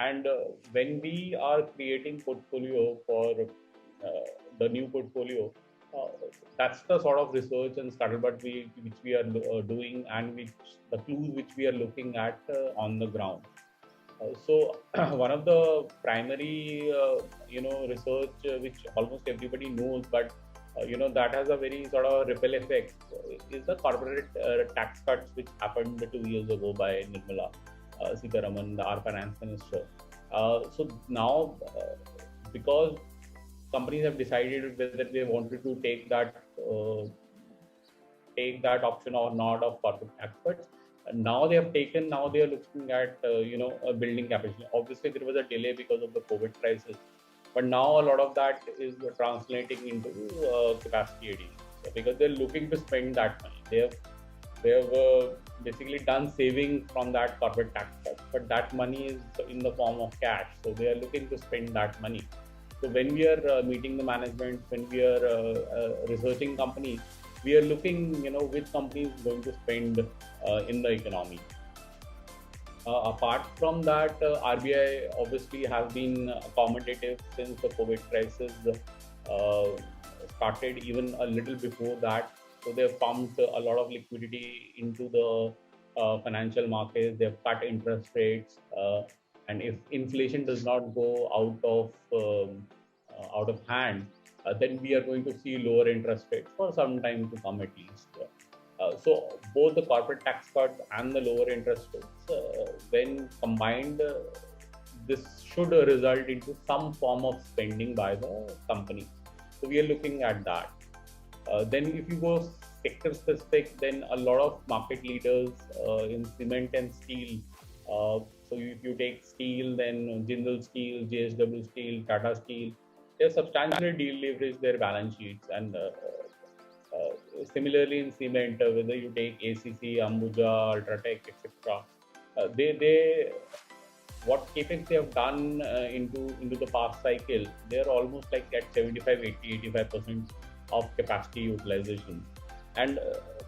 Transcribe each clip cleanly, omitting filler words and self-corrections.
And when we are creating portfolio for the new portfolio, uh, that's the sort of research and scuttlebutt which we are doing, and which the clues which we are looking at on the ground. So one of the primary, research which almost everybody knows, but that has a very sort of ripple effect, is the corporate tax cuts which happened 2 years ago by Nirmala Sitharaman, our finance minister. So now, because companies have decided whether they wanted to take that option or not of corporate tax cuts. And now they have taken. Now they are looking at a building capacity. Obviously, there was a delay because of the COVID crisis, but now a lot of that is translating into capacity addition. So because they're looking to spend that money, they have basically done saving from that corporate tax cut, but that money is in the form of cash. So they are looking to spend that money. So when we are meeting the management, when we are researching companies, we are looking, which company is going to spend in the economy. Apart from that, RBI obviously has been accommodative since the COVID crisis uh, started, even a little before that. So they've pumped a lot of liquidity into the financial markets. They've cut interest rates, and if inflation does not go out of hand, then we are going to see lower interest rates for some time to come at least. So both the corporate tax cut and the lower interest rates, when combined, this should result into some form of spending by the company. So we are looking at that. Then if you go sector specific, then a lot of market leaders in cement and steel. So if you take steel, then Jindal Steel, JSW Steel, Tata Steel, they have substantially deleveraged their balance sheets. And similarly in cement, whether you take ACC, Ambuja, Ultratech, etc., they what capex they have done into the past cycle, they're almost like at 75, 80, 85% of capacity utilization. And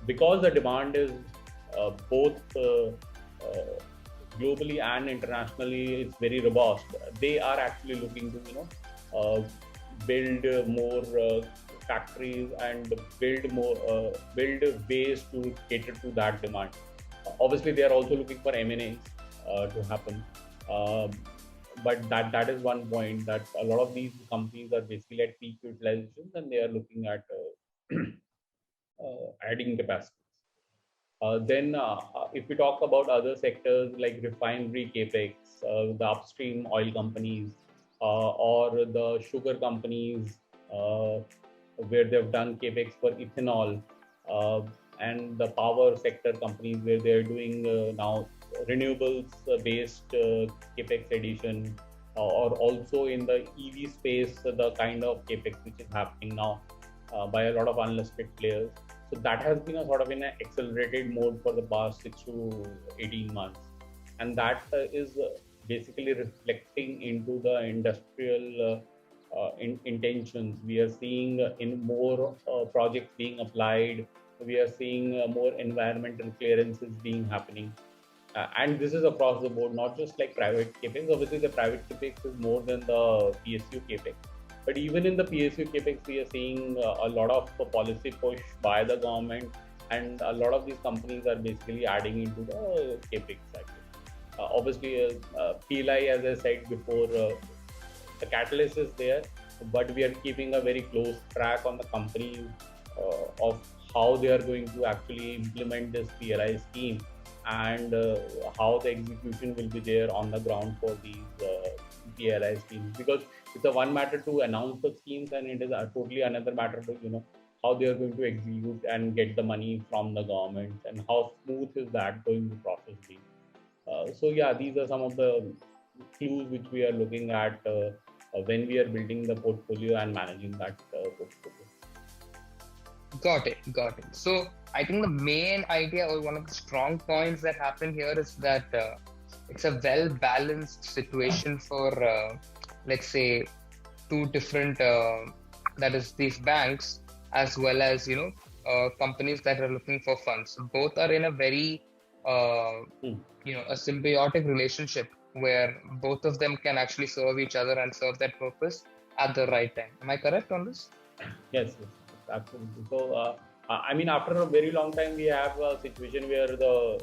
because the demand is both globally and internationally, it's very robust. They are actually looking to build more factories and build ways to cater to that demand. Obviously, they are also looking for M&As to happen. Um, but that is one point, that a lot of these companies are basically at peak utilization, and they are looking at adding capacity. Then, if we talk about other sectors like refinery capex, the upstream oil companies, or the sugar companies, where they've done capex for ethanol, uh, and the power sector companies where they're doing now renewables based capex addition, or also in the EV space, the kind of capex which is happening now by a lot of unlisted players. So that has been a sort of in an accelerated mode for the past 6 to 18 months, and that is basically reflecting into the industrial intentions. We are seeing in more projects being applied. We are seeing more environmental clearances being happening, and this is across the board, not just like private capex. Obviously, the private capex is more than the PSU capex, but even in the PSU capex, we are seeing a lot of policy push by the government, and a lot of these companies are basically adding into the capex cycle. Obviously, PLI, as I said before, the catalyst is there, but we are keeping a very close track on the companies of how they are going to actually implement this PLI scheme, and how the execution will be there on the ground for these PLI schemes. Because it's a one matter to announce the schemes, and it is a totally another matter to how they are going to execute and get the money from the government, and how smooth is that going to process be. So yeah, these are some of the clues which we are looking at when we are building the portfolio and managing that portfolio. Got it, got it. So I think the main idea, or one of the strong points that happen here, is that it's a well-balanced situation for, let's say, two different, that is, these banks, as well as companies that are looking for funds. Both are in a very, Hmm. a symbiotic relationship, where both of them can actually serve each other and serve that purpose at the right time. Am I correct on this? Yes, yes, absolutely. So, I mean, after a very long time, we have a situation where the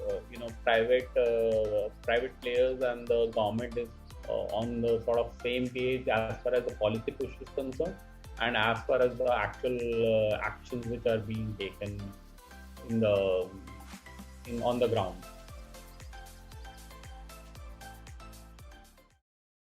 private players and the government is on the sort of same page as far as the policy push is concerned, and as far as the actual actions which are being taken in the on the ground.